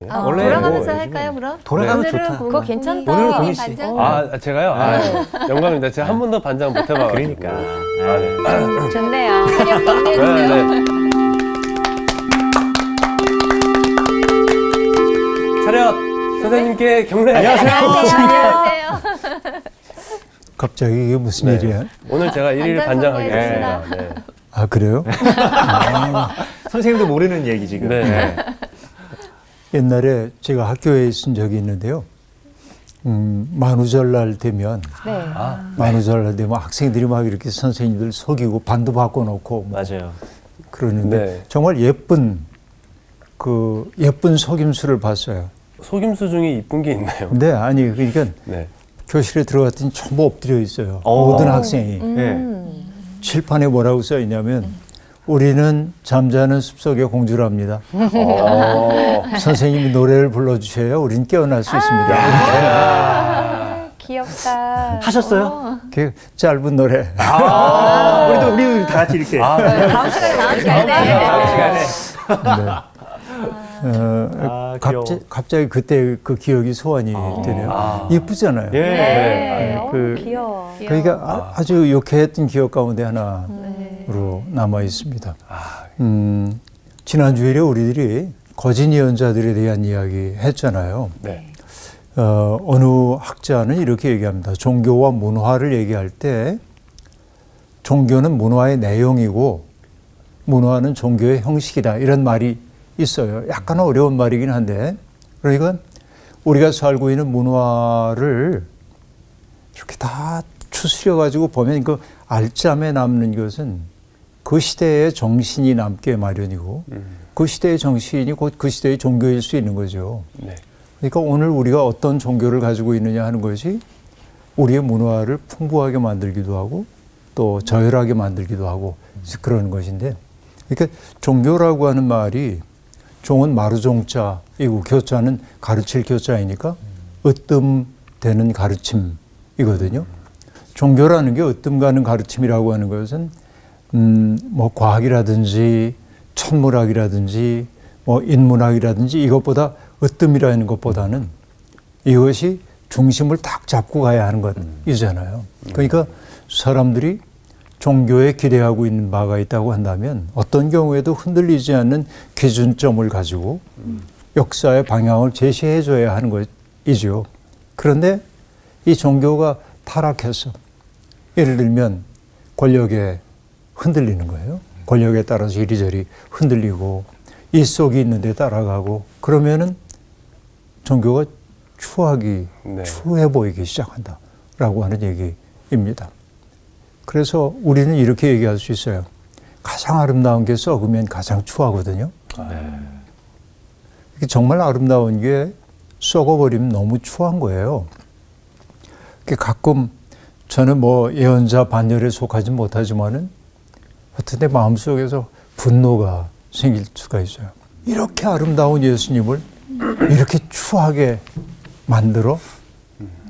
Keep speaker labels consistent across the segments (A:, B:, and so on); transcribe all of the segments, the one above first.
A: 원래
B: 돌아가면서
A: 뭐
B: 할까요, 그럼?
A: 돌아가면
B: 오늘은
A: 좋다.
B: 그거 괜찮다.
A: 오늘은 공희 씨.
B: 반장.
C: 제가요? 영광입니다. 제가 한 번도 반장 못 해봐가지고.
A: 그러니까.
C: 네.
B: 좋네요. 그냥
C: 네,
B: 건네주세요.
C: 네. 차렷! 선생님께 경례!
B: 안녕하세요.
D: 갑자기 이게 무슨
C: 네.
D: 일이야?
C: 오늘 제가 1일
B: 반장
C: 반장하겠습니다.
B: 선배였습니다.
C: 네.
D: 아, 그래요?
A: 선생님도 모르는 얘기 지금.
C: 네.
D: 옛날에 제가 학교에 있은 적이 있는데요. 만우절날 되면,
B: 네.
D: 만우절날 되면 학생들이 막 이렇게 선생님들 속이고 반도 바꿔놓고 뭐
A: 맞아요.
D: 그러는데
C: 네.
D: 정말 예쁜 속임수를 봤어요.
C: 속임수 중에 이쁜 게 있나요?
D: 근데 아니, 그러니까
C: 네.
D: 교실에 들어갔더니 전부 엎드려 있어요.
A: 오.
D: 모든 학생이. 칠판에 뭐라고 써 있냐면, 우리는 잠자는 숲속의 공주랍니다. 선생님이 노래를 불러주셔야 우린 깨어날 수 있습니다.
B: 귀엽다.
A: 하셨어요?
D: 그 짧은 노래.
A: 우리도 다 같이 이렇게.
B: 다음 시간에.
A: 귀여워.
D: 갑자기 그때 그 기억이 소환이 되네요. 이쁘잖아요.
A: 예.
B: 네.
D: 그-
B: 귀여워.
D: 그러니까 아주 유쾌했던 기억 가운데 하나로 남아 있습니다. 지난 주일에 우리들이 거짓 예언자들에 대한 이야기 했잖아요.
C: 네.
D: 어느 학자는 이렇게 얘기합니다. 종교와 문화를 얘기할 때 종교는 문화의 내용이고 문화는 종교의 형식이다. 이런 말이 있어요. 약간 어려운 말이긴 한데, 그러니까 우리가 살고 있는 문화를 이렇게 다 추스려 가지고 보면 그 알짜매 남는 것은 그 시대의 정신이 남게 마련이고 그 시대의 정신이 곧 그 시대의 종교일 수 있는 거죠.
C: 네.
D: 그러니까 오늘 우리가 어떤 종교를 가지고 있느냐 하는 것이 우리의 문화를 풍부하게 만들기도 하고 또 저열하게 만들기도 하고 그런 것인데, 그러니까 종교라고 하는 말이 종은 마루종자이고 교자는 가르칠 교자이니까 으뜸되는 가르침이거든요. 종교라는 게 으뜸 가는 가르침이라고 하는 것은 뭐 과학이라든지 천문학이라든지 뭐 인문학이라든지 이것보다 으뜸이라는 것보다는 이것이 중심을 딱 잡고 가야 하는 것이잖아요. 그러니까 사람들이 종교에 기대하고 있는 바가 있다고 한다면 어떤 경우에도 흔들리지 않는 기준점을 가지고 역사의 방향을 제시해 줘야 하는 것이죠. 그런데 이 종교가 타락해서 예를 들면 권력에 흔들리는 거예요. 권력에 따라서 이리저리 흔들리고 이 속이 있는데 따라가고 그러면은 종교가 추해 보이기 시작한다라고 하는 얘기입니다. 그래서 우리는 이렇게 얘기할 수 있어요. 가장 아름다운 게 썩으면 가장 추하거든요. 정말 아름다운 게 썩어버리면 너무 추한 거예요. 가끔 저는 뭐 예언자 반열에 속하지 못하지만은 어떤 내 마음속에서 분노가 생길 수가 있어요. 이렇게 아름다운 예수님을 이렇게 추하게 만들어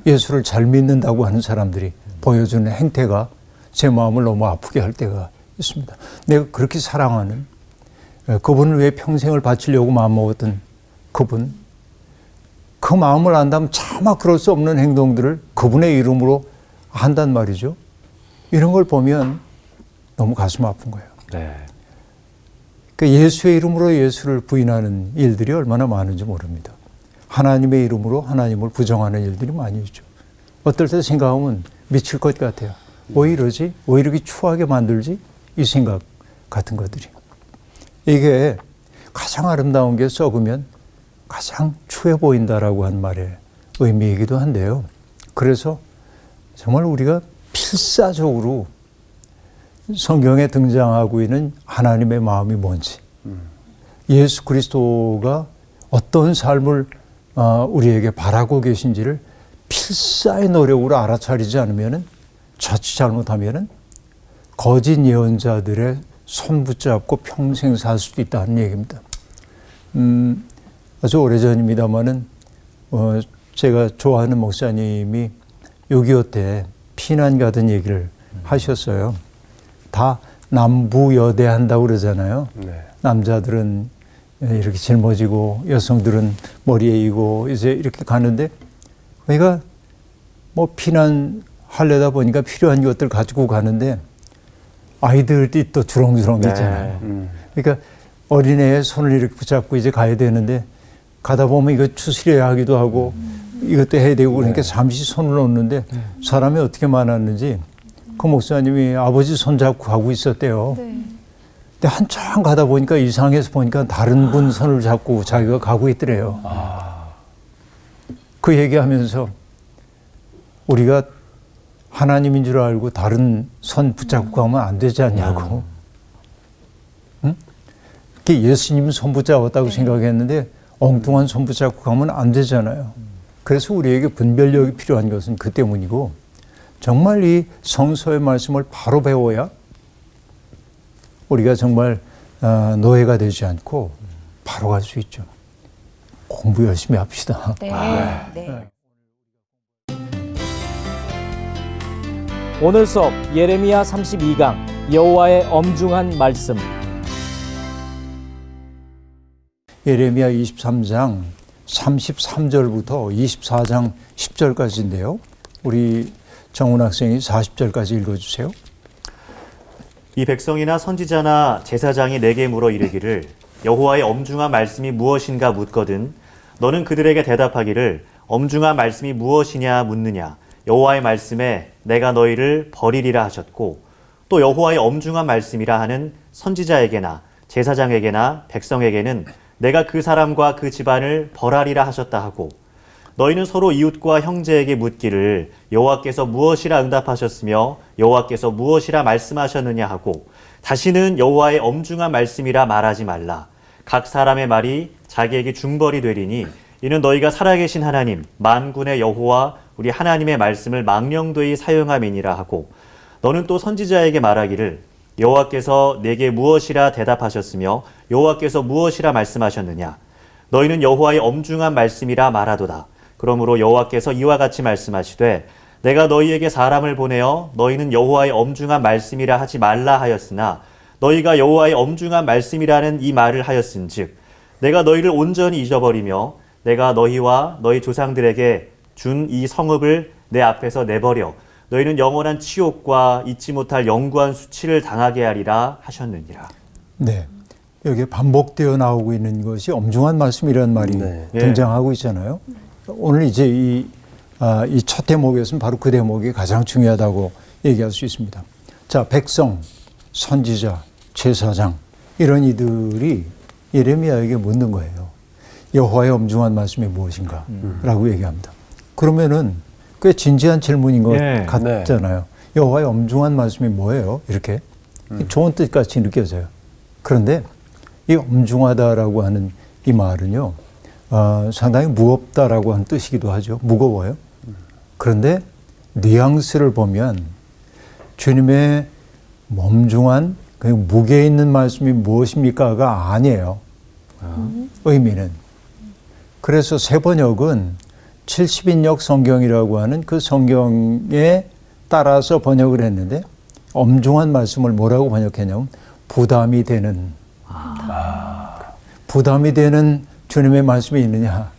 D: 예수를 잘 믿는다고 하는 사람들이 보여주는 행태가 제 마음을 너무 아프게 할 때가 있습니다. 내가 그렇게 사랑하는 그분을 위해 평생을 바치려고 마음먹었던 그분, 그 마음을 안다면 차마 그럴 수 없는 행동들을 그분의 이름으로 한단 말이죠. 이런 걸 보면 너무 가슴 아픈 거예요.
A: 네.
D: 그러니까 예수의 이름으로 예수를 부인하는 일들이 얼마나 많은지 모릅니다. 하나님의 이름으로 하나님을 부정하는 일들이 많이 있죠. 어떨 때 생각하면 미칠 것 같아요. 왜 이러지? 왜 이렇게 추하게 만들지? 이 생각 같은 것들이. 이게 가장 아름다운 게 썩으면 가장 추해 보인다라고 한 말의 의미이기도 한데요. 그래서 정말 우리가 필사적으로 성경에 등장하고 있는 하나님의 마음이 뭔지, 예수 그리스도가 어떤 삶을 우리에게 바라고 계신지를 필사의 노력으로 알아차리지 않으면 자칫 잘못하면 거짓 예언자들의 손 붙잡고 평생 살 수도 있다는 얘기입니다. 아주 오래전입니다마는 제가 좋아하는 목사님이 6.25 때 피난 가던 얘기를 하셨어요. 다 남부여대 한다고 그러잖아요.
C: 네.
D: 남자들은 이렇게 짊어지고 여성들은 머리에 이고 이제 이렇게 가는데 그러니까 뭐 피난하려다 보니까 필요한 것들 가지고 가는데 아이들이 또 주렁주렁 있잖아요. 그러니까 어린애의 손을 이렇게 붙잡고 이제 가야 되는데 가다 보면 이거 추스려야 하기도 하고 이것도 해야 되고 그러니까 잠시 손을 놓는데 사람이 어떻게 많았는지 그 목사님이 아버지 손 잡고 가고 있었대요.
B: 네.
D: 근데 한참 가다 보니까 이상해서 보니까 다른 분 손을 잡고 자기가 가고 있더래요. 그 얘기하면서 우리가 하나님인 줄 알고 다른 손 붙잡고 가면 안 되지 않냐고. 응? 그게 예수님 손 붙잡았다고 생각했는데 엉뚱한 손 붙잡고 가면 안 되잖아요. 그래서 우리에게 분별력이 필요한 것은 그 때문이고 정말 이 성서의 말씀을 바로 배워야 우리가 정말 노예가 되지 않고 바로 갈 수 있죠. 공부 열심히 합시다.
B: 네. 네.
E: 오늘 수업 예레미야 32강 여호와의 엄중한 말씀.
D: 예레미야 23장 33절부터 24장 10절까지인데요. 우리 정훈 학생이 40절까지 읽어주세요.
A: 이 백성이나 선지자나 제사장이 내게 물어 이르기를 여호와의 엄중한 말씀이 무엇인가 묻거든 너는 그들에게 대답하기를 엄중한 말씀이 무엇이냐 묻느냐 여호와의 말씀에 내가 너희를 버리리라 하셨고 또 여호와의 엄중한 말씀이라 하는 선지자에게나 제사장에게나 백성에게는 내가 그 사람과 그 집안을 벌하리라 하셨다 하고 너희는 서로 이웃과 형제에게 묻기를 여호와께서 무엇이라 응답하셨으며 여호와께서 무엇이라 말씀하셨느냐 하고 다시는 여호와의 엄중한 말씀이라 말하지 말라. 각 사람의 말이 자기에게 중벌이 되리니 이는 너희가 살아계신 하나님 만군의 여호와 우리 하나님의 말씀을 망령되이 사용함이니라 하고 너는 또 선지자에게 말하기를 여호와께서 내게 무엇이라 대답하셨으며 여호와께서 무엇이라 말씀하셨느냐 너희는 여호와의 엄중한 말씀이라 말하도다. 그러므로 여호와께서 이와 같이 말씀하시되 내가 너희에게 사람을 보내어 너희는 여호와의 엄중한 말씀이라 하지 말라 하였으나 너희가 여호와의 엄중한 말씀이라는 이 말을 하였은즉 내가 너희를 온전히 잊어버리며 내가 너희와 너희 조상들에게 준 이 성읍을 내 앞에서 내버려 너희는 영원한 치욕과 잊지 못할 영구한 수치를 당하게 하리라 하셨느니라.
D: 네, 여기에 반복되어 나오고 있는 것이 엄중한 말씀이라는 말이 등장하고 있잖아요. 오늘 이제 이 첫 대목에서는 바로 그 대목이 가장 중요하다고 얘기할 수 있습니다. 자, 백성, 선지자, 제사장 이런 이들이 예레미야에게 묻는 거예요. 여호와의 엄중한 말씀이 무엇인가? 라고 얘기합니다. 그러면은 꽤 진지한 질문인 것 같잖아요. 여호와의 엄중한 말씀이 뭐예요? 이렇게 좋은 뜻같이 느껴져요. 그런데 이 엄중하다라고 하는 이 말은요, 상당히 무겁다라고 하는 뜻이기도 하죠. 무거워요. 그런데 뉘앙스를 보면 주님의 엄중한 그 무게 있는 말씀이 무엇입니까가 아니에요. 의미는. 그래서 새 번역은 70인역 성경이라고 하는 그 성경에 따라서 번역을 했는데 엄중한 말씀을 뭐라고 번역했냐면 부담이 되는 부담이 되는 주님의 말씀이 있느냐.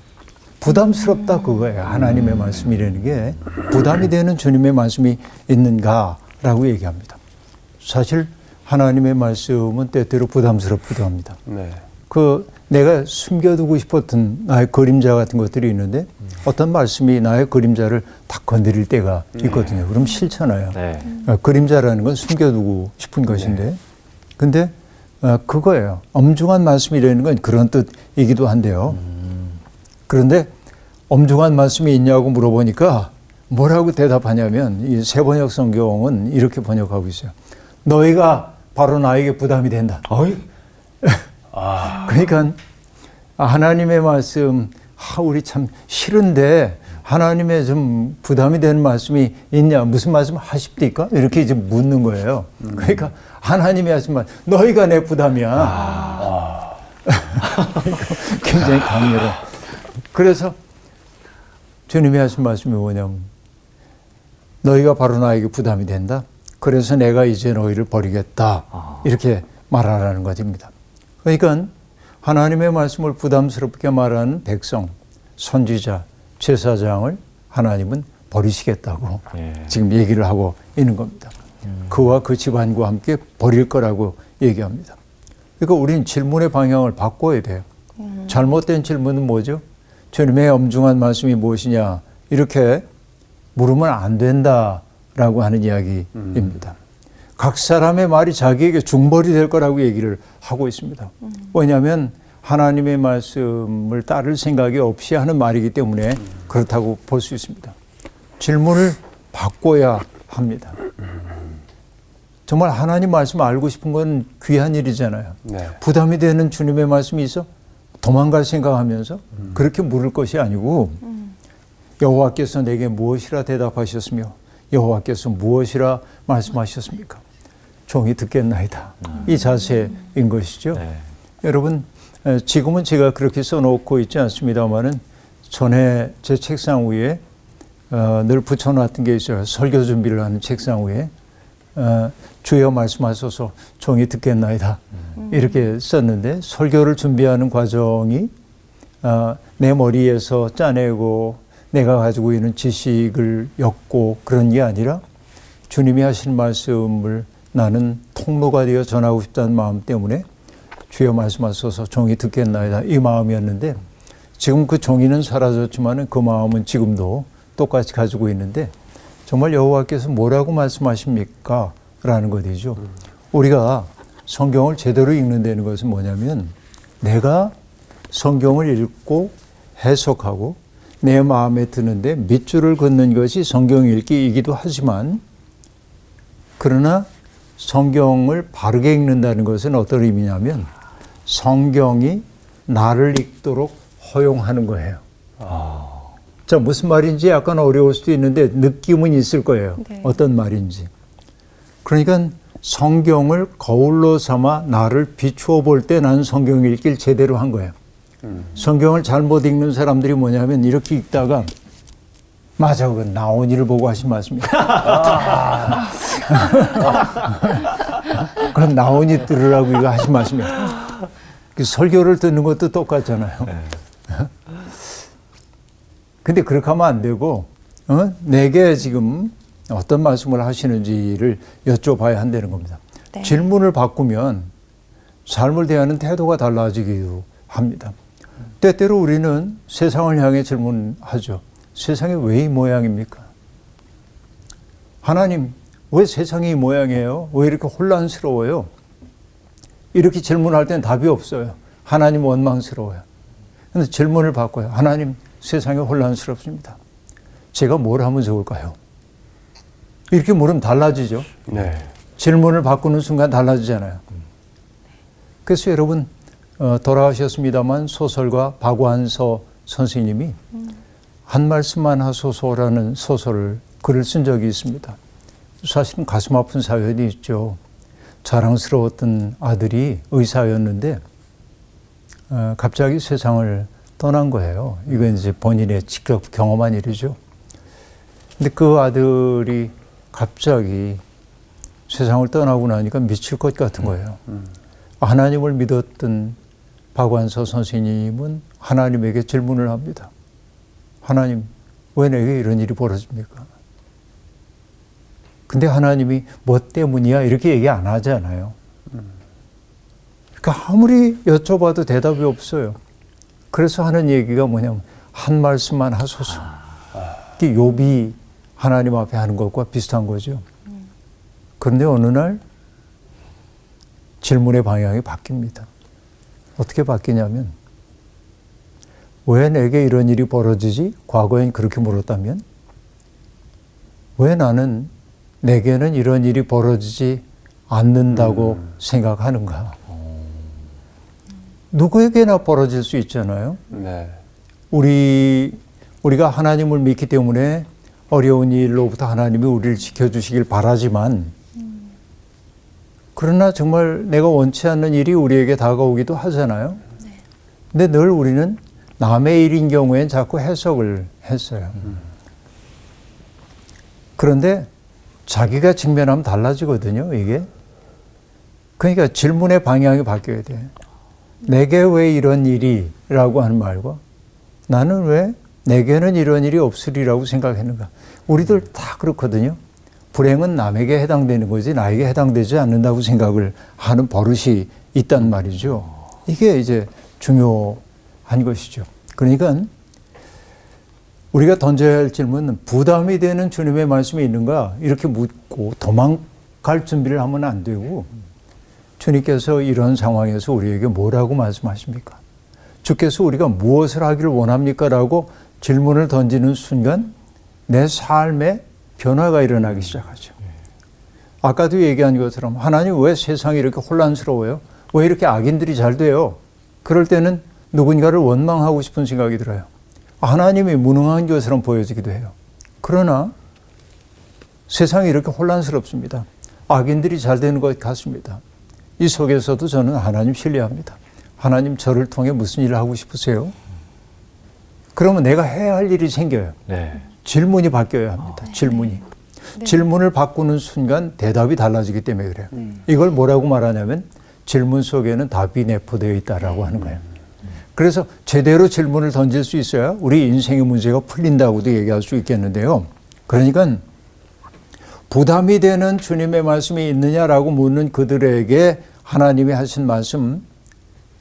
D: 부담스럽다 그거예요. 하나님의 말씀이라는 게 부담이 되는 주님의 말씀이 있는가라고 얘기합니다. 사실 하나님의 말씀은 때때로 부담스럽기도 합니다. 그 내가 숨겨두고 싶었던 나의 그림자 같은 것들이 있는데 어떤 말씀이 나의 그림자를 딱 건드릴 때가 있거든요. 그럼 싫잖아요. 그림자라는 건 숨겨두고 싶은 것인데 근데 그거예요. 엄중한 말씀이라는 건 그런 뜻이기도 한데요. 그런데 엄중한 말씀이 있냐고 물어보니까 뭐라고 대답하냐면 이 새번역 성경은 이렇게 번역하고 있어요. 너희가 바로 나에게 부담이 된다. 그러니까 하나님의 말씀 우리 참 싫은데 하나님의 좀 부담이 되는 말씀이 있냐 무슨 말씀 하십니까? 이렇게 이제 묻는 거예요. 그러니까 하나님이 하신 말 너희가 내 부담이야. 굉장히 강렬해. 그래서 주님이 하신 말씀이 뭐냐면 너희가 바로 나에게 부담이 된다. 그래서 내가 이제 너희를 버리겠다. 이렇게 말하라는 것입니다. 그러니까 하나님의 말씀을 부담스럽게 말하는 백성, 선지자, 제사장을 하나님은 버리시겠다고 지금 얘기를 하고 있는 겁니다. 그와 그 집안과 함께 버릴 거라고 얘기합니다. 그러니까 우리는 질문의 방향을 바꿔야 돼요. 잘못된 질문은 뭐죠? 주님의 엄중한 말씀이 무엇이냐? 이렇게 물으면 안 된다라고 하는 이야기입니다. 각 사람의 말이 자기에게 중벌이 될 거라고 얘기를 하고 있습니다. 왜냐하면 하나님의 말씀을 따를 생각이 없이 하는 말이기 때문에 그렇다고 볼 수 있습니다. 질문을 바꿔야 합니다. 정말 하나님 말씀 알고 싶은 건 귀한 일이잖아요.
C: 네.
D: 부담이 되는 주님의 말씀이 있어 도망갈 생각하면서 그렇게 물을 것이 아니고 여호와께서 내게 무엇이라 대답하셨으며 여호와께서 무엇이라 말씀하셨습니까? 종이 듣겠나이다. 이 자세인 것이죠.
A: 네.
D: 여러분, 지금은 제가 그렇게 써놓고 있지 않습니다만은 전에 제 책상 위에 늘 붙여놨던 게 있어요. 설교 준비를 하는 책상 위에 주여 말씀하소서 종이 듣겠나이다. 이렇게 썼는데 설교를 준비하는 과정이 내 머리에서 짜내고 내가 가지고 있는 지식을 엮고 그런 게 아니라 주님이 하신 말씀을 나는 통로가 되어 전하고 싶다는 마음 때문에 주여 말씀하소서 종이 듣겠나이다 이 마음이었는데 지금 그 종이는 사라졌지만 그 마음은 지금도 똑같이 가지고 있는데 정말 여호와께서 뭐라고 말씀하십니까? 라는 것이죠. 우리가 성경을 제대로 읽는다는 것은 뭐냐면 내가 성경을 읽고 해석하고 내 마음에 드는데 밑줄을 긋는 것이 성경 읽기이기도 하지만 그러나 성경을 바르게 읽는다는 것은 어떤 의미냐면 성경이 나를 읽도록 허용하는 거예요. 자, 무슨 말인지 약간 어려울 수도 있는데 느낌은 있을 거예요.
B: 네.
D: 어떤 말인지. 그러니까 성경을 거울로 삼아 나를 비추어 볼 때 나는 성경 읽기를 제대로 한 거예요. 성경을 잘못 읽는 사람들이 뭐냐면 이렇게 읽다가 맞아, 그건 나온이를 보고 하신 말씀이야. 그럼 나온이 들으라고 이거 하신 말씀이야. 그 설교를 듣는 것도 똑같잖아요. 근데 그렇게 하면 안 되고 내게 지금 어떤 말씀을 하시는지를 여쭤봐야 한다는 겁니다.
B: 네.
D: 질문을 바꾸면 삶을 대하는 태도가 달라지기도 합니다. 때때로 우리는 세상을 향해 질문하죠. 세상이 왜 이 모양입니까? 하나님, 왜 세상이 이 모양이에요? 왜 이렇게 혼란스러워요? 이렇게 질문할 땐 답이 없어요. 하나님 원망스러워요. 그런데 질문을 바꿔요. 하나님, 세상이 혼란스럽습니다. 제가 뭘 하면 좋을까요? 이렇게 물으면 달라지죠.
C: 네.
D: 질문을 바꾸는 순간 달라지잖아요. 그래서 여러분 돌아가셨습니다만 소설가 박완서 선생님이 한 말씀만 하소서라는 소설을 글을 쓴 적이 있습니다. 사실은 가슴 아픈 사연이 있죠. 자랑스러웠던 아들이 의사였는데 갑자기 세상을 떠난 거예요. 이건 이제 본인의 직접 경험한 일이죠. 근데 그 아들이 갑자기 세상을 떠나고 나니까 미칠 것 같은 거예요. 하나님을 믿었던 박완서 선생님은 하나님에게 질문을 합니다. 하나님, 왜 내게 이런 일이 벌어집니까? 근데 하나님이 뭐 때문이야? 이렇게 얘기 안 하잖아요. 그러니까 아무리 여쭤봐도 대답이 없어요. 그래서 하는 얘기가 뭐냐면 한 말씀만 하소서. 이게 욥이 하나님 앞에 하는 것과 비슷한 거죠. 그런데 어느 날 질문의 방향이 바뀝니다. 어떻게 바뀌냐면 왜 내게 이런 일이 벌어지지? 과거엔 그렇게 물었다면 왜 나는 내게는 이런 일이 벌어지지 않는다고 생각하는가? 누구에게나 벌어질 수 있잖아요.
C: 네.
D: 우리가 하나님을 믿기 때문에 어려운 일로부터 하나님이 우리를 지켜주시길 바라지만 그러나 정말 내가 원치 않는 일이 우리에게 다가오기도 하잖아요. 근데 늘 우리는 남의 일인 경우엔 자꾸 해석을 했어요. 그런데 자기가 직면하면 달라지거든요, 이게. 그러니까 질문의 방향이 바뀌어야 돼요. 내게 왜 이런 일이라고 하는 말과 나는 왜 내게는 이런 일이 없으리라고 생각했는가. 우리들 다 그렇거든요. 불행은 남에게 해당되는 거지 나에게 해당되지 않는다고 생각을 하는 버릇이 있단 말이죠. 이게 이제 중요한 것이죠. 그러니까 우리가 던져야 할 질문은 부담이 되는 주님의 말씀이 있는가 이렇게 묻고 도망갈 준비를 하면 안 되고 주님께서 이런 상황에서 우리에게 뭐라고 말씀하십니까? 주께서 우리가 무엇을 하기를 원합니까? 라고 질문을 던지는 순간 내 삶에 변화가 일어나기 시작하죠. 아까도 얘기한 것처럼 하나님 왜 세상이 이렇게 혼란스러워요? 왜 이렇게 악인들이 잘 돼요? 그럴 때는 누군가를 원망하고 싶은 생각이 들어요. 하나님이 무능한 것처럼 보여지기도 해요. 그러나 세상이 이렇게 혼란스럽습니다. 악인들이 잘 되는 것 같습니다. 이 속에서도 저는 하나님 신뢰합니다. 하나님 저를 통해 무슨 일을 하고 싶으세요? 그러면 내가 해야 할 일이 생겨요.
C: 네.
D: 질문이 바뀌어야 합니다. 질문이. 질문을 바꾸는 순간 대답이 달라지기 때문에 그래요. 이걸 뭐라고 말하냐면 질문 속에는 답이 내포되어 있다라고 하는 거예요. 그래서 제대로 질문을 던질 수 있어야 우리 인생의 문제가 풀린다고도 얘기할 수 있겠는데요. 그러니까 부담이 되는 주님의 말씀이 있느냐라고 묻는 그들에게 하나님이 하신 말씀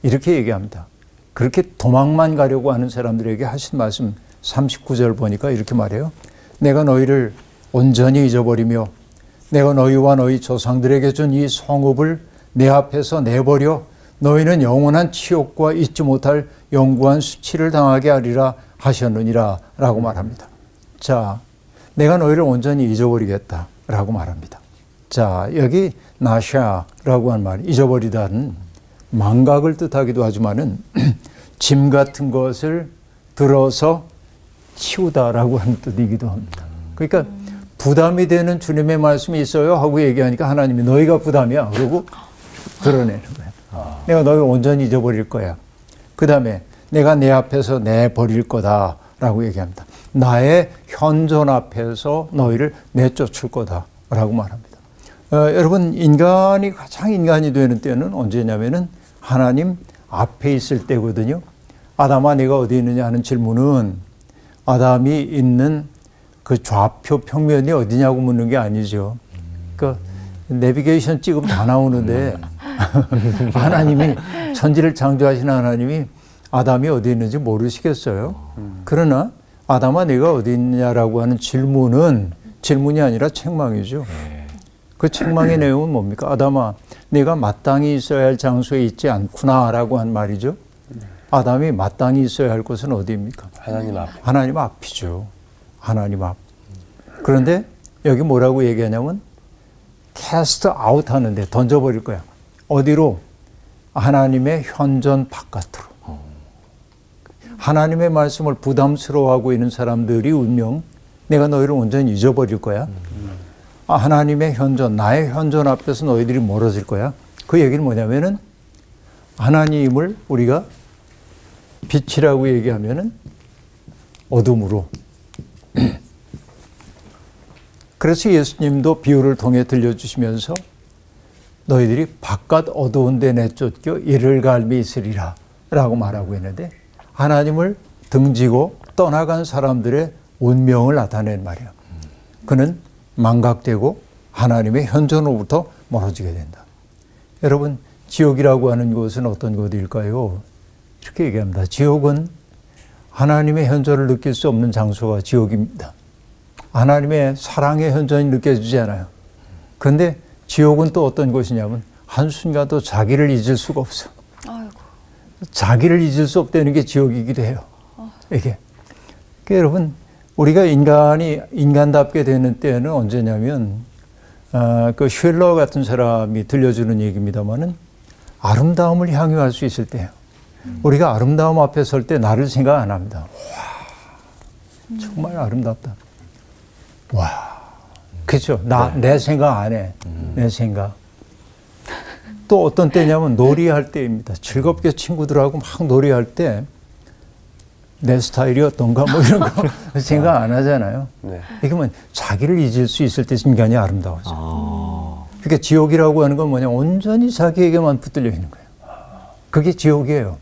D: 이렇게 얘기합니다. 그렇게 도망만 가려고 하는 사람들에게 하신 말씀 39절 보니까 이렇게 말해요. 내가 너희를 온전히 잊어버리며 내가 너희와 너희 조상들에게 준 이 성읍을 내 앞에서 내버려 너희는 영원한 치욕과 잊지 못할 영구한 수치를 당하게 하리라 하셨느니라 라고 말합니다. 자, 내가 너희를 온전히 잊어버리겠다 라고 말합니다. 자, 여기 나샤라고 하는 말이 잊어버리다는 망각을 뜻하기도 하지만은 짐 같은 것을 들어서 치우다라고 하는 뜻이기도 합니다. 그러니까 부담이 되는 주님의 말씀이 있어요 하고 얘기하니까 하나님이 너희가 부담이야 그러고 드러내는 거예요. 내가 너희 온전히 잊어버릴 거야. 그 다음에 내가 내 앞에서 내버릴 거다라고 얘기합니다. 나의 현존 앞에서 너희를 내쫓을 거다라고 말합니다. 여러분 인간이 가장 인간이 되는 때는 언제냐면은 하나님 앞에 있을 때거든요. 아담아 네가 어디 있느냐 하는 질문은 아담이 있는 그 좌표 평면이 어디냐고 묻는 게 아니죠. 그러니까 내비게이션 찍으면 다 나오는데 하나님이 천지를 창조하신 하나님이 아담이 어디 있는지 모르시겠어요. 그러나 아담아 네가 어디 있느냐라고 하는 질문은 질문이 아니라 책망이죠. 그 책망의 내용은 뭡니까? 아담아 네가 마땅히 있어야 할 장소에 있지 않구나라고 한 말이죠. 아담이 마땅히 있어야 할 곳은 어디입니까?
C: 하나님 앞.
D: 하나님 앞이죠. 하나님 앞. 그런데 여기 뭐라고 얘기하냐면 cast out 하는데 던져버릴 거야. 어디로? 하나님의 현존 바깥으로. 하나님의 말씀을 부담스러워하고 있는 사람들이 운명 내가 너희를 온전히 잊어버릴 거야. 하나님의 현존, 나의 현존 앞에서 너희들이 멀어질 거야. 그 얘기는 뭐냐면은 하나님을 우리가 빛이라고 얘기하면은 어둠으로. 그래서 예수님도 비유를 통해 들려주시면서 너희들이 바깥 어두운 데 내쫓겨 이를 갈미 있으리라 라고 말하고 있는데 하나님을 등지고 떠나간 사람들의 운명을 나타낸 말이야. 그는 망각되고 하나님의 현존으로부터 멀어지게 된다. 여러분 지옥이라고 하는 곳은 어떤 곳일까요? 이렇게 얘기합니다. 지옥은 하나님의 현존을 느낄 수 없는 장소가 지옥입니다. 하나님의 사랑의 현존이 느껴지지 않아요. 그런데 지옥은 또 어떤 곳이냐면 한순간도 자기를 잊을 수가 없어.
B: 아이고.
D: 자기를 잊을 수 없다는 게 지옥이기도 해요. 이게. 그러니까 여러분 우리가 인간답게 되는 때는 언제냐면 그 쉘러 같은 사람이 들려주는 얘기입니다만은 아름다움을 향유할 수 있을 때예요. 우리가 아름다움 앞에 설 때 나를 생각 안 합니다. 와, 정말 아름답다. 와, 그렇죠. 내 생각 안 해. 내 생각. 또 어떤 때냐면 놀이할 때입니다. 즐겁게 친구들하고 막 놀이할 때 내 스타일이 어떤가 뭐 이런 거 생각 안 하잖아요.
C: 네.
D: 이게 자기를 잊을 수 있을 때 인간이 아름다워져. 그러니까 지옥이라고 하는 건 뭐냐 온전히 자기에게만 붙들려 있는 거예요. 그게 지옥이에요.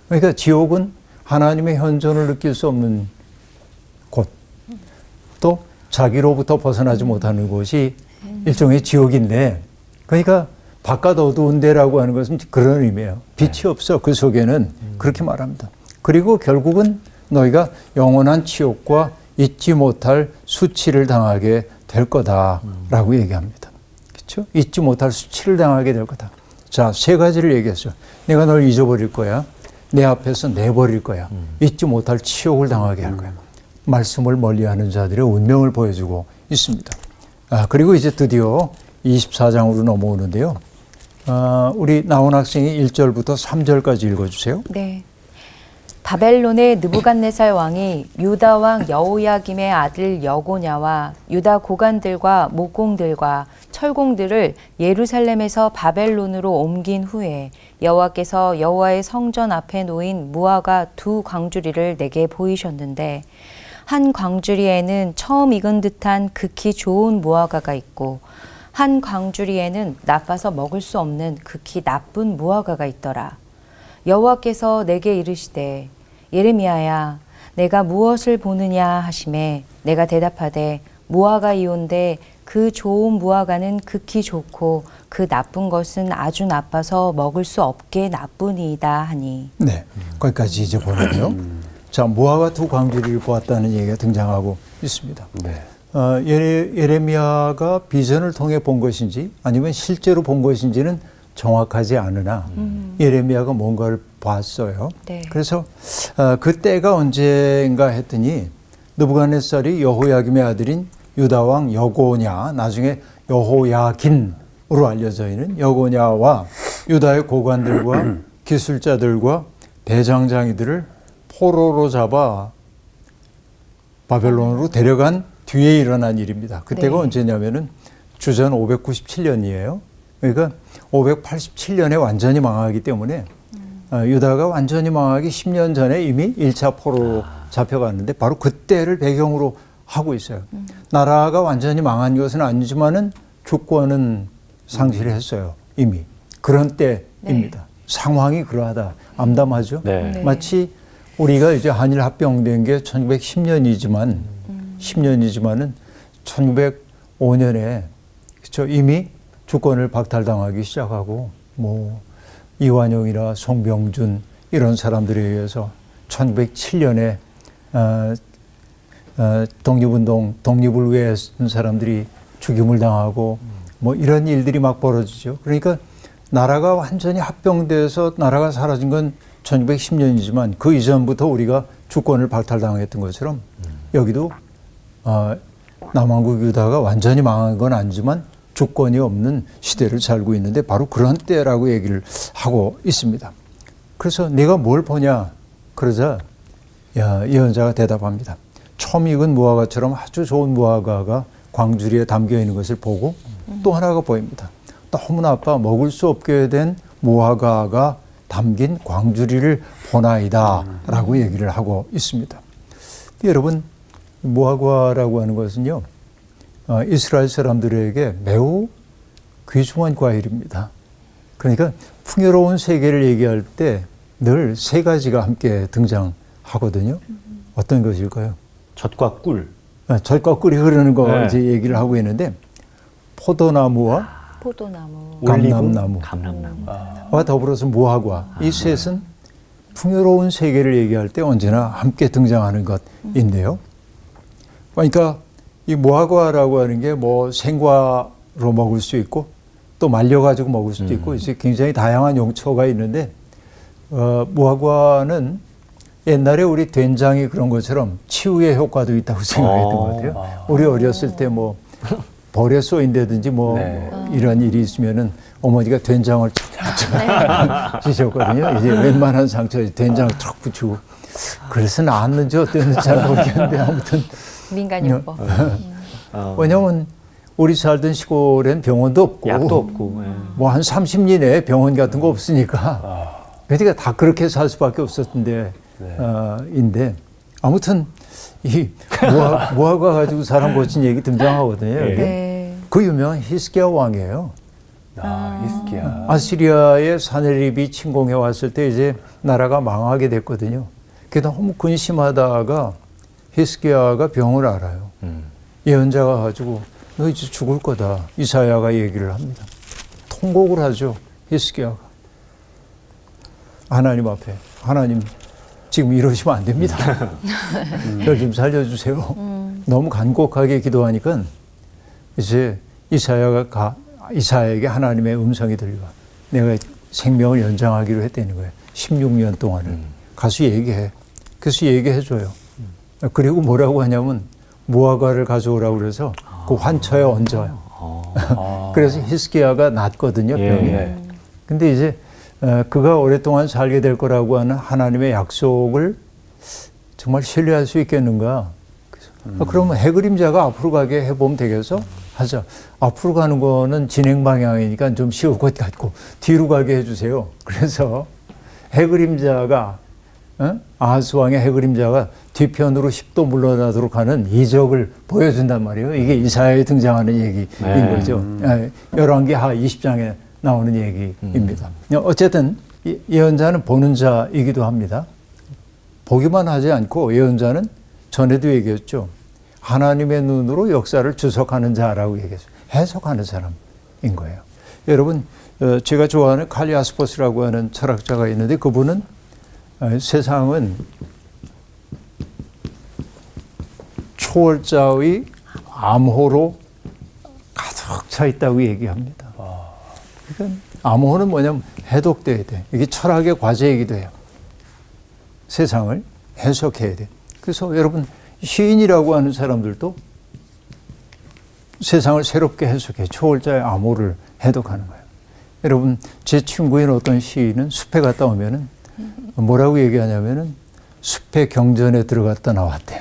D: 그러니까 지옥은 하나님의 현존을 느낄 수 없는 곳, 또 자기로부터 벗어나지 못하는 곳이 일종의 지옥인데, 그러니까 바깥 어두운 데라고 하는 것은 그런 의미예요. 빛이 없어, 그 속에는. 그렇게 말합니다. 그리고 결국은 너희가 영원한 치욕과 잊지 못할 수치를 당하게 될 거다라고 얘기합니다. 그렇죠? 잊지 못할 수치를 당하게 될 거다. 자, 세 가지를 얘기했어요. 내가 널 잊어버릴 거야. 내 앞에서 내버릴 거야. 잊지 못할 치욕을 당하게 할 거야. 말씀을 멀리하는 자들의 운명을 보여주고 있습니다. 그리고 이제 드디어 24장으로 넘어오는데요. 우리 나온 학생이 1절부터 3절까지 읽어주세요.
B: 네. 바벨론의 느부갓네살 왕이 유다 왕 여호야김의 아들 여고냐와 유다 고관들과 목공들과 철공들을 예루살렘에서 바벨론으로 옮긴 후에 여호와께서 여호와의 성전 앞에 놓인 무화과 두 광주리를 내게 보이셨는데, 한 광주리에는 처음 익은 듯한 극히 좋은 무화과가 있고 한 광주리에는 나빠서 먹을 수 없는 극히 나쁜 무화과가 있더라. 여호와께서 내게 이르시되 예레미야야, 내가 무엇을 보느냐 하시매 내가 대답하되 무화과이온데 그 좋은 무화과는 극히 좋고 그 나쁜 것은 아주 나빠서 먹을 수 없게 나쁘니이다 하니.
D: 네, 거기까지 이제 보는데요. 자, 무화과 두 광주리를 보았다는 얘기가 등장하고 있습니다.
C: 네.
D: 예레미야가 비전을 통해 본 것인지 아니면 실제로 본 것인지는 정확하지 않으나 예레미야가 뭔가를 봤어요.
B: 네.
D: 그래서 그 때가 언젠가 했더니 느부갓네살이 여호야김의 아들인 유다 왕 여고냐, 나중에 여호야긴으로 알려져 있는 여고냐와 유다의 고관들과 기술자들과 대장장이들을 포로로 잡아 바벨론으로 데려간 뒤에 일어난 일입니다. 그때가
B: 네.
D: 언제냐면은 주전 597년이에요. 그러니까 587년에 완전히 망하기 때문에 유다가 완전히 망하기 10년 전에 이미 1차 포로로 잡혀갔는데 바로 그때를 배경으로 하고 있어요. 나라가 완전히 망한 것은 아니지만은 주권은 상실했어요. 이미. 그런 때입니다.
B: 네.
D: 상황이 그러하다. 암담하죠?
C: 네.
B: 네.
D: 마치 우리가 이제 한일 합병된 게 1910년이지만 10년이지만은 1905년에 그렇죠? 이미 주권을 박탈당하기 시작하고 뭐 이완용이나 송병준 이런 사람들에 의해서 1907년에 독립을 위해 쓴 사람들이 죽임을 당하고 뭐 이런 일들이 막 벌어지죠. 그러니까 나라가 완전히 합병돼서 나라가 사라진 건 1910년이지만 그 이전부터 우리가 주권을 박탈당했던 것처럼 여기도 남왕국 유다가 완전히 망한 건 아니지만 주권이 없는 시대를 살고 있는데 바로 그런 때라고 얘기를 하고 있습니다. 그래서 내가 뭘 보냐 그러자 예언자가 대답합니다. 처음 익은 무화과처럼 아주 좋은 무화과가 광주리에 담겨 있는 것을 보고 또 하나가 보입니다. 너무나 아파 먹을 수 없게 된 무화과가 담긴 광주리를 보나이다 라고 얘기를 하고 있습니다. 여러분, 무화과라고 하는 것은요, 이스라엘 사람들에게 매우 귀중한 과일입니다. 그러니까 풍요로운 세계를 얘기할 때 늘 세 가지가 함께 등장하거든요. 어떤 것일까요?
A: 젖과 꿀.
D: 젖과 꿀이 흐르는 거
A: 네.
D: 이제 얘기를 하고 있는데 포도나무와
B: 포도나무.
D: 감람나무.
A: 감람나무.
D: 와 더불어서 무화과 이 셋은 풍요로운 세계를 얘기할 때 언제나 함께 등장하는 것인데요. 그러니까 이 무화과라고 하는 게 뭐 생과로 먹을 수 있고 또 말려가지고 먹을 수도 있고 이제 굉장히 다양한 용처가 있는데 무화과는 옛날에 우리 된장이 그런 것처럼 치유의 효과도 있다고 생각했던 것 같아요. 우리 어렸을 때 뭐 벌에 쏘인다든지 뭐
C: 네.
D: 이런 일이 있으면은 어머니가 된장을 탁 주셨거든요. 이제 웬만한 상처에 된장을 탁 붙이고 그래서 나았는지 어땠는지 잘 모르겠는데 아무튼
B: 민간요법.
D: 왜냐면 우리 살던 시골엔 병원도 없고
A: 약도 없고. 예.
D: 뭐 한 30리 내에 병원 같은 거 없으니까 그러니까 다 그렇게 살 수밖에 없었는데 인데 아무튼 이 무화과 가지고 사람 고친 얘기 등장하거든요.
A: 네.
B: 네.
D: 그 유명한 히스기야 왕이에요.
C: 히스기야.
D: 아시리아의 사네립이 침공해 왔을 때 이제 나라가 망하게 됐거든요. 그게 너무 근심하다가 히스기야가 병을 알아요. 예언자가 가지고 너 이제 죽을 거다. 이사야가 얘기를 합니다. 통곡을 하죠. 히스기야가. 하나님 앞에. 하나님 지금 이러시면 안 됩니다. 저를 좀 살려주세요. 너무 간곡하게 기도하니까 이제 이사야에게 하나님의 음성이 들려. 내가 생명을 연장하기로 했다는 거예요. 16년 동안을. 가서 얘기해. 그래서 얘기해줘요. 그리고 뭐라고 하냐면 무화과를 가져오라고 그래서 그 환처에 얹어요. 그래서 히스기야가 낫거든요. 병이.
C: 네.
D: 근데 이제 그가 오랫동안 살게 될 거라고 하는 하나님의 약속을 정말 신뢰할 수 있겠는가? 그러면 해그림자가 앞으로 가게 해보면 되겠어? 하자. 앞으로 가는 거는 진행 방향이니까 좀 쉬울 것 같고 뒤로 가게 해주세요. 그래서 해그림자가 아하스 왕의 해그림자가 뒤편으로 10도 물러나도록 하는 이적을 보여준단 말이에요. 이게 이사야에 등장하는 얘기인 거죠. 열왕기하 20장에 나오는 얘기입니다. 어쨌든 예언자는 보는 자이기도 합니다. 보기만 하지 않고 예언자는 전에도 얘기했죠. 하나님의 눈으로 역사를 주석하는 자라고 얘기했어요. 해석하는 사람인 거예요. 여러분, 제가 좋아하는 칼리아스포스라고 하는 철학자가 있는데 그분은 세상은 초월자의 암호로 가득 차 있다고 얘기합니다. 그러니까 암호는 뭐냐면 해독돼야 돼. 이게 철학의 과제이기도 해요. 세상을 해석해야 돼. 그래서 여러분 시인이라고 하는 사람들도 세상을 새롭게 해석해 초월자의 암호를 해독하는 거예요. 여러분 제 친구인 어떤 시인은 숲에 갔다 오면은 뭐라고 얘기하냐면은 숲의 경전에 들어갔다 나왔대.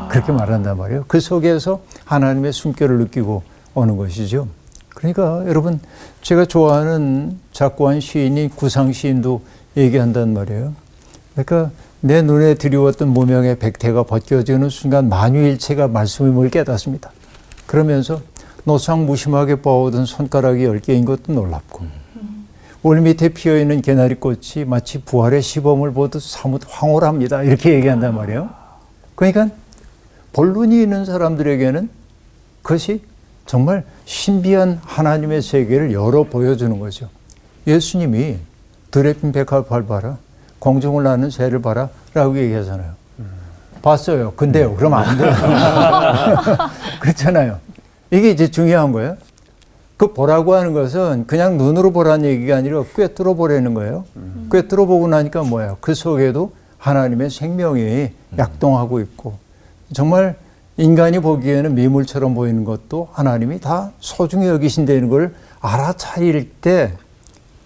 D: 그렇게 말한단 말이에요. 그 속에서 하나님의 숨결을 느끼고 오는 것이죠. 그러니까 여러분 제가 좋아하는 작고한 시인이 구상 시인도 얘기한단 말이에요. 그러니까 내 눈에 드리웠던 무명의 백태가 벗겨지는 순간 만유일체가 말씀임을 깨닫습니다. 그러면서 노상 무심하게 뻗은 손가락이 10개인 것도 놀랍고 올 밑에 피어있는 개나리꽃이 마치 부활의 시범을 보듯 사뭇 황홀합니다. 이렇게 얘기한단 말이에요. 그러니까 본론이 있는 사람들에게는 그것이 정말 신비한 하나님의 세계를 열어 보여주는 거죠. 예수님이 들에 핀 백합을 봐라. 공중을 나는 새를 봐라. 라고 얘기하잖아요. 봤어요. 근데요. 그러면 안 돼요. 그렇잖아요. 이게 이제 중요한 거예요. 그 보라고 하는 것은 그냥 눈으로 보라는 얘기가 아니라 꿰뚫어 보라는 거예요. 꿰뚫어 보고 나니까 뭐예요? 그 속에도 하나님의 생명이 약동하고 있고 정말 인간이 보기에는 미물처럼 보이는 것도 하나님이 다 소중히 여기신다는 걸 알아차릴 때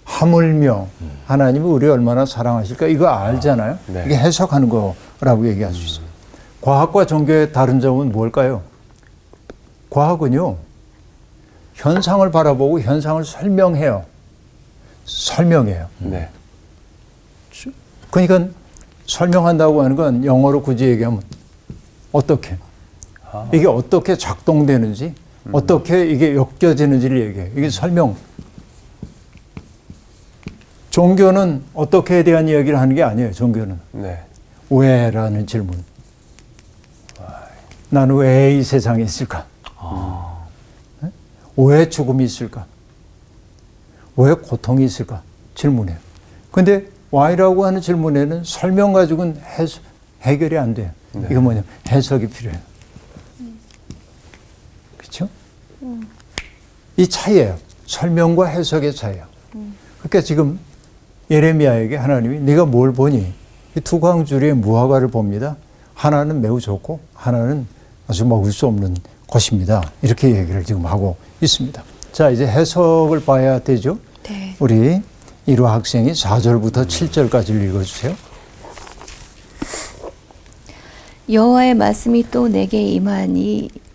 D: 하물며 하나님이 우리를 얼마나 사랑하실까 이거 알잖아요.
C: 네.
D: 이게 해석하는 거라고 얘기할 수 있어요. 과학과 종교의 다른 점은 뭘까요? 과학은요. 현상을 바라보고 현상을 설명해요. 설명해요.
C: 네.
D: 그러니까 설명한다고 하는 건 영어로 굳이 얘기하면 어떻게 이게 어떻게 작동되는지 어떻게 이게 엮여지는지를 얘기해요. 이게 설명. 종교는 어떻게에 대한 이야기를 하는 게 아니에요. 종교는.
C: 네.
D: 왜라는 질문. 나는 왜 이 세상에 있을까? 왜 죽음이 있을까? 왜 고통이 있을까? 질문해요. 근데 why라고 하는 질문에는 설명 가지고는 해결이 안 돼요.
C: 네.
D: 이거 뭐냐면 해석이 필요해요. 그렇죠? 이 차이예요. 설명과 해석의 차이예요. 그러니까 지금 예레미야에게 하나님이 네가 뭘 보니? 이 두 광주리의 무화과를 봅니다. 하나는 매우 좋고 하나는 아주 먹을 수 없는 것입니다. 이렇게 얘기를 지금 하고 있습니다. 자, 이제 해석을 봐야 되죠.
B: 네.
D: 우리 1호 학생이 4절부터 7절까지 읽어주세요.
F: 여호와의 말씀이 또 내게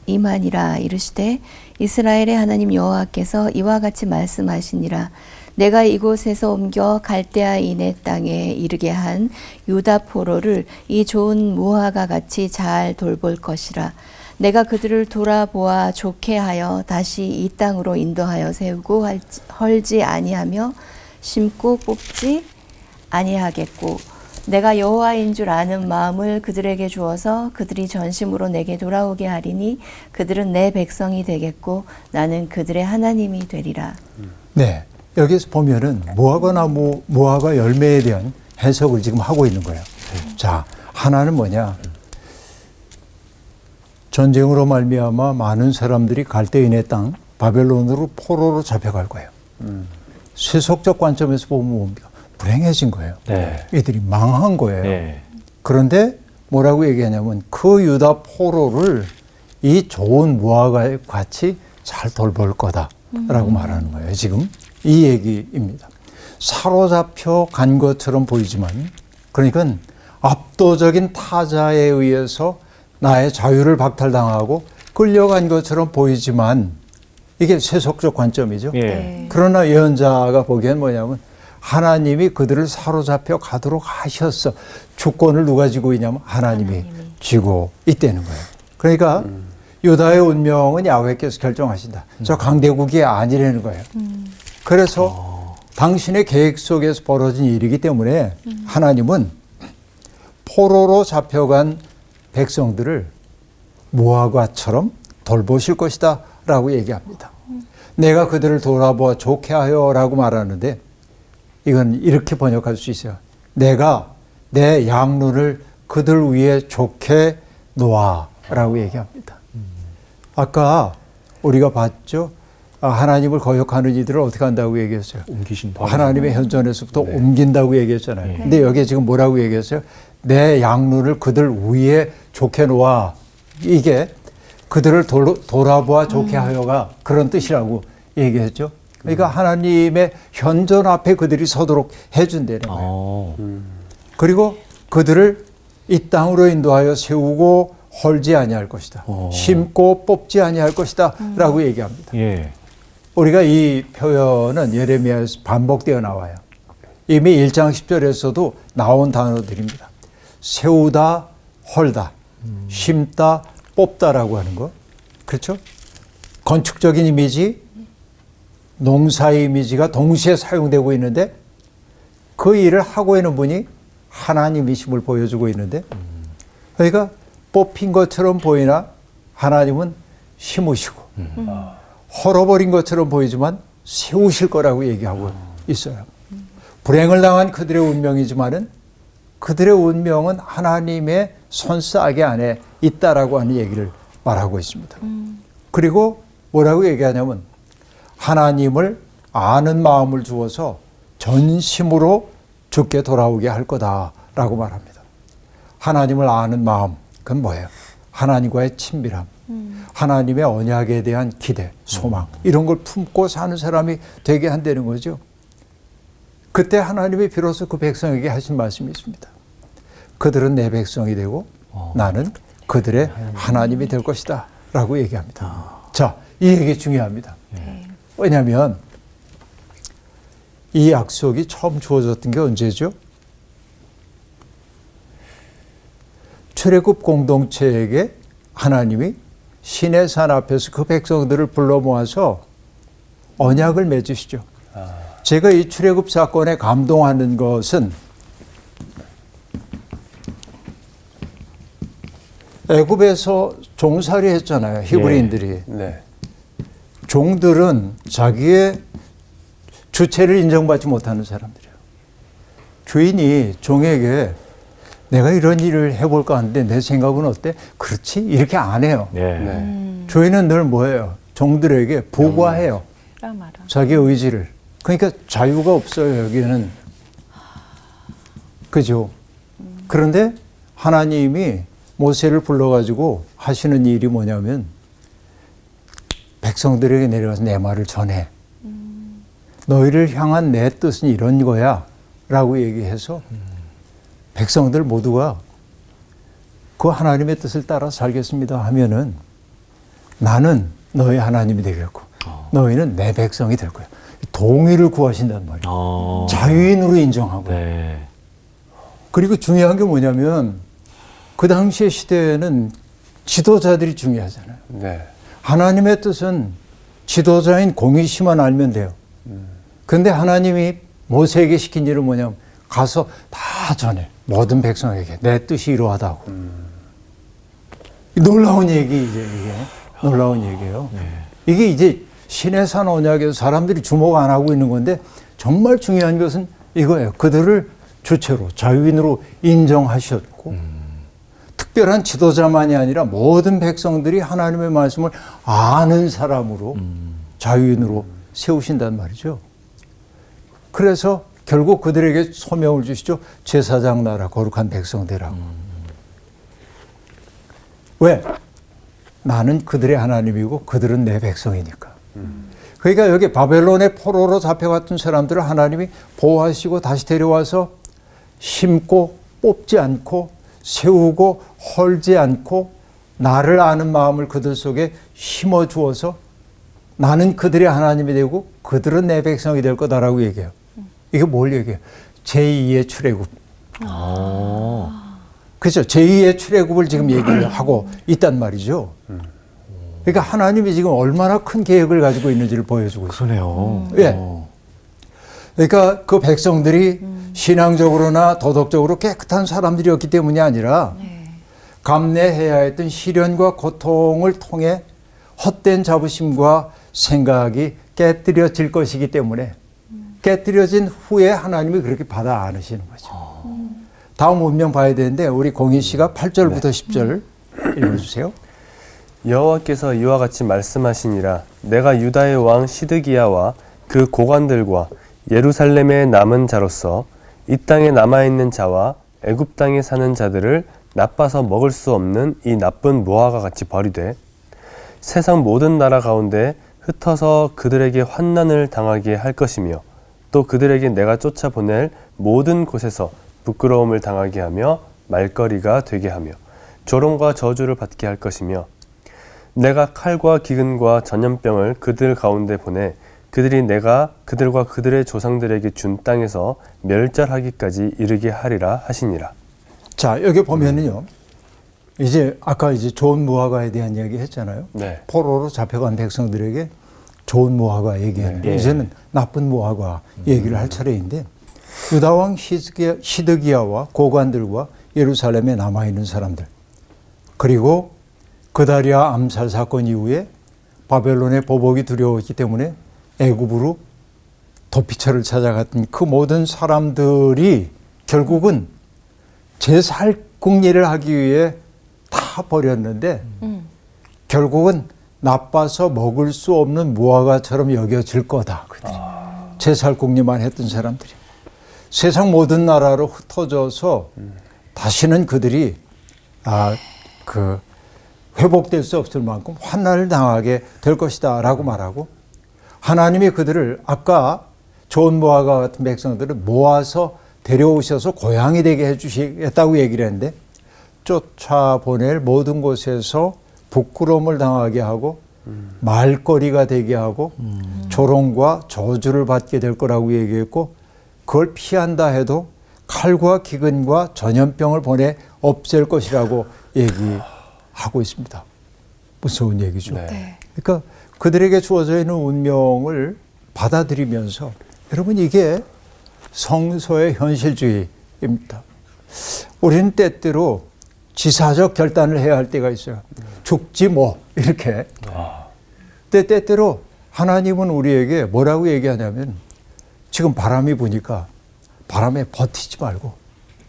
F: 임하니라 이르시되 이스라엘의 하나님 여호와께서 이와 같이 말씀하시니라. 내가 이곳에서 옮겨 갈대아인의 땅에 이르게 한 유다 포로를 이 좋은 무화과 같이 잘 돌볼 것이라. 내가 그들을 돌아보아 좋게 하여 다시 이 땅으로 인도하여 세우고 헐지 아니하며 심고 뽑지 아니하겠고 내가 여호와인 줄 아는 마음을 그들에게 주어서 그들이 전심으로 내게 돌아오게 하리니 그들은 내 백성이 되겠고 나는 그들의 하나님이 되리라.
D: 네. 여기서 보면은 무화과 열매에 대한 해석을 지금 하고 있는 거예요. 자, 하나는 뭐냐? 전쟁으로 말미암아 많은 사람들이 갈대인의 땅 바벨론으로 포로로 잡혀갈 거예요. 세속적 관점에서 보면 뭡니까? 불행해진 거예요.
A: 네.
D: 이들이 망한 거예요.
A: 네.
D: 그런데 뭐라고 얘기하냐면 그 유다 포로를 이 좋은 무화과에 같이 잘 돌볼 거다라고 말하는 거예요. 지금 이 얘기입니다. 사로잡혀 간 것처럼 보이지만 그러니까 압도적인 타자에 의해서 나의 자유를 박탈당하고 끌려간 것처럼 보이지만 이게 세속적 관점이죠.
A: 예.
D: 그러나 예언자가 보기엔 뭐냐면 하나님이 그들을 사로잡혀 가도록 하셨어. 주권을 누가 쥐고 있냐면 하나님이 쥐고 있다는 거예요. 그러니까 유다의 운명은 야훼께서 결정하신다. 저 강대국이 아니라는 거예요. 그래서 당신의 계획 속에서 벌어진 일이기 때문에 하나님은 포로로 잡혀간 백성들을 무화과처럼 돌보실 것이다 라고 얘기합니다. 내가 그들을 돌아보아 좋게 하여 라고 말하는데 이건 이렇게 번역할 수 있어요. 내가 내 양눈을 그들 위에 좋게 놓아 라고 얘기합니다. 아까 우리가 봤죠. 하나님을 거역하는 이들을 어떻게 한다고 얘기했어요?
A: 옮기신다.
D: 하나님의 현존에서부터 옮긴다고 얘기했잖아요. 근데 여기에 지금 뭐라고 얘기했어요? 내 양눈을 그들 위에 좋게 놓아. 이게 그들을 돌아보아 좋게 하여가 그런 뜻이라고 얘기했죠. 그러니까 하나님의 현존 앞에 그들이 서도록 해준다는 거예요. 그리고 그들을 이 땅으로 인도하여 세우고 헐지 아니할 것이다. 심고 뽑지 아니할 것이다. 라고 얘기합니다.
A: 예.
D: 우리가 이 표현은 예레미야에서 반복되어 나와요. 이미 1장 10절에서도 나온 단어들입니다. 세우다, 헐다, 심다, 뽑다라고 하는 거. 그렇죠? 건축적인 이미지, 농사의 이미지가 동시에 사용되고 있는데 그 일을 하고 있는 분이 하나님이심을 보여주고 있는데 그러니까 뽑힌 것처럼 보이나 하나님은 심으시고 헐어버린 것처럼 보이지만 세우실 거라고 얘기하고 있어요. 불행을 당한 그들의 운명이지만은 그들의 운명은 하나님의 손싸개 안에 있다라고 하는 얘기를 말하고 있습니다. 그리고 뭐라고 얘기하냐면 하나님을 아는 마음을 주어서 전심으로 주께 돌아오게 할 거다라고 말합니다. 하나님을 아는 마음, 그건 뭐예요? 하나님과의 친밀함, 하나님의 언약에 대한 기대, 소망 이런 걸 품고 사는 사람이 되게 한다는 거죠. 그때 하나님이 비로소 그 백성에게 하신 말씀이 있습니다. 그들은 내 백성이 되고 나는 그들의 하나님이 될 것이다 라고 얘기합니다. 자, 이 얘기 중요합니다. 왜냐하면 이 약속이 처음 주어졌던 게 언제죠? 출애굽 공동체에게 하나님이 시내산 앞에서 그 백성들을 불러 모아서 언약을 맺으시죠. 제가 이 출애굽 사건에 감동하는 것은 애굽에서 종살이 했잖아요. 히브리인들이.
C: 네.
D: 종들은 자기의 주체를 인정받지 못하는 사람들이에요. 주인이 종에게 내가 이런 일을 해볼까 하는데 내 생각은 어때? 그렇지? 이렇게 안 해요.
C: 네.
D: 주인은 늘 뭐예요? 종들에게 보고해요. 자기 의지를. 그러니까 자유가 없어요, 여기는. 그죠? 그런데 하나님이 모세를 불러가지고 하시는 일이 뭐냐면 백성들에게 내려가서 내 말을 전해. 너희를 향한 내 뜻은 이런 거야 라고 얘기해서 백성들 모두가 그 하나님의 뜻을 따라 살겠습니다 하면은 나는 너희 하나님이 되겠고 너희는 내 백성이 될 거야. 동의를 구하신단 말이에요. 자유인으로 인정하고.
A: 네.
D: 그리고 중요한 게 뭐냐면 그 당시의 시대에는 지도자들이 중요하잖아요.
C: 네.
D: 하나님의 뜻은 지도자인 공의심만 알면 돼요. 그런데 하나님이 모세에게 시킨 일은 뭐냐면 가서 다 전해. 모든 백성에게 내 뜻이 이러하다고. 놀라운 얘기 이제 이게 놀라운 얘기예요. 이게 이제 신의 산 언약에서 사람들이 주목 안 하고 있는 건데 정말 중요한 것은 이거예요. 그들을 주체로 자유인으로 인정하셨고 특별한 지도자만이 아니라 모든 백성들이 하나님의 말씀을 아는 사람으로 자유인으로 세우신단 말이죠. 그래서 결국 그들에게 소명을 주시죠. 제사장 나라 거룩한 백성 되라고. 왜? 나는 그들의 하나님이고 그들은 내 백성이니까. 그러니까 여기 바벨론의 포로로 잡혀갔던 사람들을 하나님이 보호하시고 다시 데려와서 심고 뽑지 않고 세우고 헐지 않고 나를 아는 마음을 그들 속에 심어 주어서 나는 그들의 하나님이 되고 그들은 내 백성이 될 거다라고 얘기해요. 이게 뭘 얘기해요? 제2의 출애굽. 그렇죠. 제2의 출애굽을 지금 얘기를 하고 있단 말이죠. 그러니까 하나님이 지금 얼마나 큰 계획을 가지고 있는지를 보여주고 있어요.
A: 그러네요.
D: 예. 그러니까 그 백성들이 신앙적으로나 도덕적으로 깨끗한 사람들이었기 때문이 아니라 감내해야 했던 시련과 고통을 통해 헛된 자부심과 생각이 깨뜨려질 것이기 때문에 깨뜨려진 후에 하나님이 그렇게 받아 안으시는 거죠. 다음 문명 봐야 되는데 우리 공인 씨가 8절부터 10절 읽어주세요.
C: 여호와께서 이와 같이 말씀하시니라. 내가 유다의 왕 시드기야와 그 고관들과 예루살렘에 남은 자로서 이 땅에 남아있는 자와 애굽 땅에 사는 자들을 나빠서 먹을 수 없는 이 나쁜 무화과 같이 버리되 세상 모든 나라 가운데 흩어서 그들에게 환난을 당하게 할 것이며 또 그들에게 내가 쫓아보낼 모든 곳에서 부끄러움을 당하게 하며 말거리가 되게 하며 조롱과 저주를 받게 할 것이며 내가 칼과 기근과 전염병을 그들 가운데 보내 그들이 내가 그들과 그들의 조상들에게 준 땅에서 멸절하기까지 이르게 하리라 하시니라.
D: 자, 여기 보면은요. 이제 아까 이제 좋은 무화과에 대한 이야기 했잖아요.
C: 네.
D: 포로로 잡혀간 백성들에게 좋은 무화과 얘기했는데
A: 네.
D: 이제는 나쁜 무화과 얘기를 할 차례인데 유다 왕 시드기야와 고관들과 예루살렘에 남아있는 사람들 그리고 그다리아 암살 사건 이후에 바벨론의 보복이 두려웠기 때문에 애굽으로 도피처를 찾아갔던 그 모든 사람들이 결국은 제살궁리를 하기 위해 다 버렸는데 결국은 나빠서 먹을 수 없는 무화과처럼 여겨질 거다. 제살궁리만 했던 사람들이 세상 모든 나라로 흩어져서 다시는 그들이 회복될 수 없을 만큼 환난을 당하게 될 것이다 라고 말하고 하나님이 그들을 아까 좋은 무화과 같은 백성들을 모아서 데려오셔서 고향이 되게 해주시겠다고 얘기를 했는데 쫓아보낼 모든 곳에서 부끄러움을 당하게 하고 말거리가 되게 하고 조롱과 저주를 받게 될 거라고 얘기했고 그걸 피한다 해도 칼과 기근과 전염병을 보내 없앨 것이라고 얘기하고 있습니다. 무서운 얘기죠.
C: 네.
D: 그러니까 그들에게 주어져 있는 운명을 받아들이면서 여러분 이게 성서의 현실주의입니다. 우리는 때때로 지사적 결단을 해야 할 때가 있어요. 죽지 뭐 이렇게. 때때로 하나님은 우리에게 뭐라고 얘기하냐면 지금 바람이 부니까 바람에 버티지 말고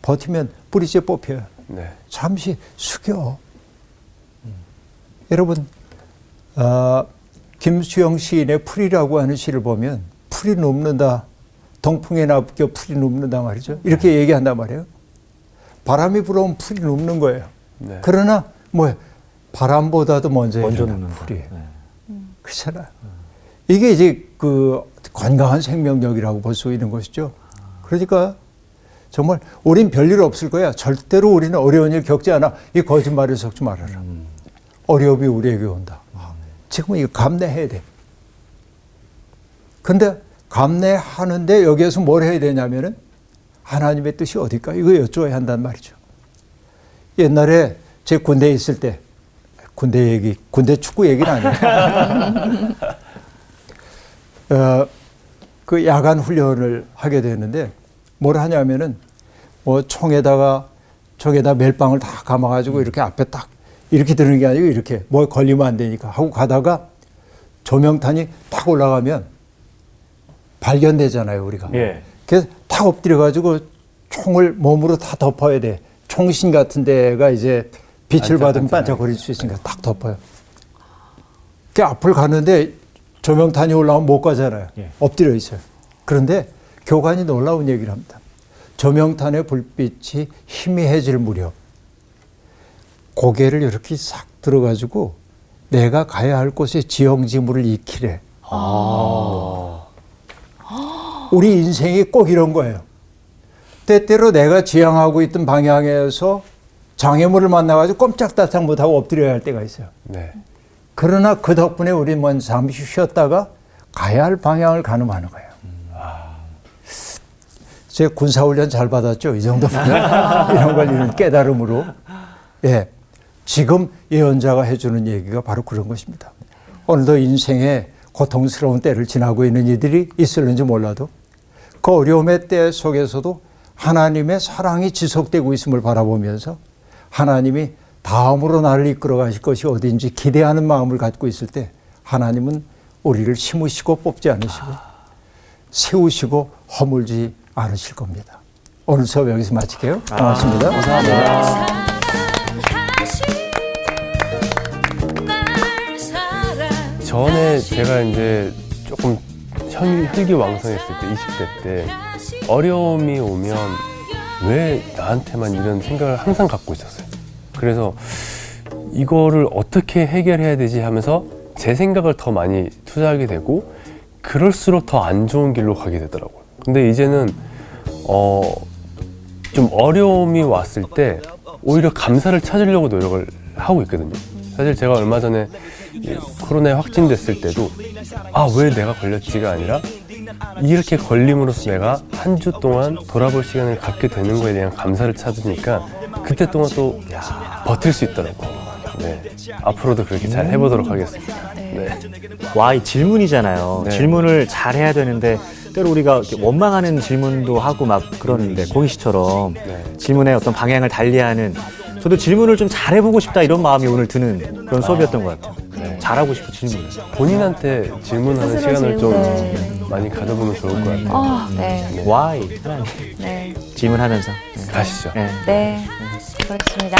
D: 버티면 뿌리째 뽑혀요.
C: 네.
D: 잠시 숙여. 여러분 김수영 시인의 풀이라고 하는 시를 보면 풀이 눕는다. 동풍에 납겨 풀이 눕는다 말이죠. 이렇게 얘기한단 말이에요. 바람이 불어오면 풀이 눕는 거예요.
C: 네.
D: 그러나 뭐예요? 바람보다도 먼저
A: 눕는
D: 풀이에요.
A: 네.
D: 그렇잖아요. 이게 이제 그 건강한 생명력이라고 볼 수 있는 것이죠. 그러니까 정말 우린 별일 없을 거야. 절대로 우리는 어려운 일 겪지 않아. 이 거짓말을 섞지 말아라. 어려움이 우리에게 온다. 지금 이거 감내해야 돼. 근데 감내하는데 여기에서 뭘 해야 되냐면은 하나님의 뜻이 어딜까? 이거 여쭤야 한단 말이죠. 옛날에 제 군대에 있을 때 군대 얘기, 군대 축구 얘기는 아니에요. 그 야간 훈련을 하게 되는데 뭘 하냐면은 뭐 저기에다 멜빵을 다 감아가지고 이렇게 앞에 딱 이렇게 드는 게 아니고 이렇게 뭐 걸리면 안 되니까 하고 가다가 조명탄이 탁 올라가면 발견되잖아요, 우리가.
A: 예.
D: 그래서 탁 엎드려가지고 총을 몸으로 다 덮어야 돼. 총신 같은 데가 이제 빛을 받으면 반짝거릴 수 있으니까 딱 덮어요. 그 앞을 가는데 조명탄이 올라오면 못 가잖아요.
A: 예.
D: 엎드려 있어요. 그런데 교관이 놀라운 얘기를 합니다. 조명탄의 불빛이 희미해질 무렵 고개를 이렇게 싹 들어가지고 내가 가야 할 곳에 지형지물을 익히래. 우리 인생이 꼭 이런 거예요. 때때로 내가 지향하고 있던 방향에서 장애물을 만나가지고 꼼짝달싹 못하고 엎드려야 할 때가 있어요.
C: 네.
D: 그러나 그 덕분에 우리 먼저 잠시 쉬었다가 가야 할 방향을 가늠하는 거예요. 제가 군사훈련 잘 받았죠. 이 정도면 이런 걸 이런 깨달음으로. 예, 지금 예언자가 해주는 얘기가 바로 그런 것입니다. 오늘도 인생의 고통스러운 때를 지나고 있는 이들이 있을는지 몰라도 그 어려움의 때 속에서도 하나님의 사랑이 지속되고 있음을 바라보면서 하나님이 다음으로 나를 이끌어 가실 것이 어딘지 기대하는 마음을 갖고 있을 때 하나님은 우리를 심으시고 뽑지 않으시고 세우시고 허물지 않으실 겁니다. 오늘 수업 여기서 마칠게요. 고맙습니다.
A: 감사합니다.
C: 전에 제가 이제 조금 혈기왕성했을 때, 20대 때 어려움이 오면 왜 나한테만 이런 생각을 항상 갖고 있었어요. 그래서 이거를 어떻게 해결해야 되지 하면서 제 생각을 더 많이 투자하게 되고 그럴수록 더 안 좋은 길로 가게 되더라고요. 근데 이제는 좀 어려움이 왔을 때 오히려 감사를 찾으려고 노력을 하고 있거든요. 사실 제가 얼마 전에 코로나에 확진됐을 때도 왜 내가 걸렸지가 아니라 이렇게 걸림으로써 내가 한 주 동안 돌아볼 시간을 갖게 되는 거에 대한 감사를 찾으니까 그때 동안 또 버틸 수 있더라고요. 네. 앞으로도 그렇게 잘 해보도록 하겠습니다. 네.
A: 와, 이 질문이잖아요.
C: 네.
A: 질문을 잘 해야 되는데 때로 우리가 이렇게 원망하는 질문도 하고 막 그러는데 공희 씨처럼
C: 네.
A: 질문의 어떤 방향을 달리하는 저도 질문을 좀 잘해보고 싶다 이런 마음이 오늘 드는 그런 수업이었던 것 같아요.
C: 네.
A: 잘하고 싶어 질문을.
C: 본인한테 질문하는
B: 스스로
C: 시간을 좀
B: 질문.
C: 많이 가져보면 좋을 것 같아요.
B: 네.
A: Why? 하나님.
B: 네.
A: 질문하면서.
C: 가시죠.
A: 네.
B: 네. 그렇습니다.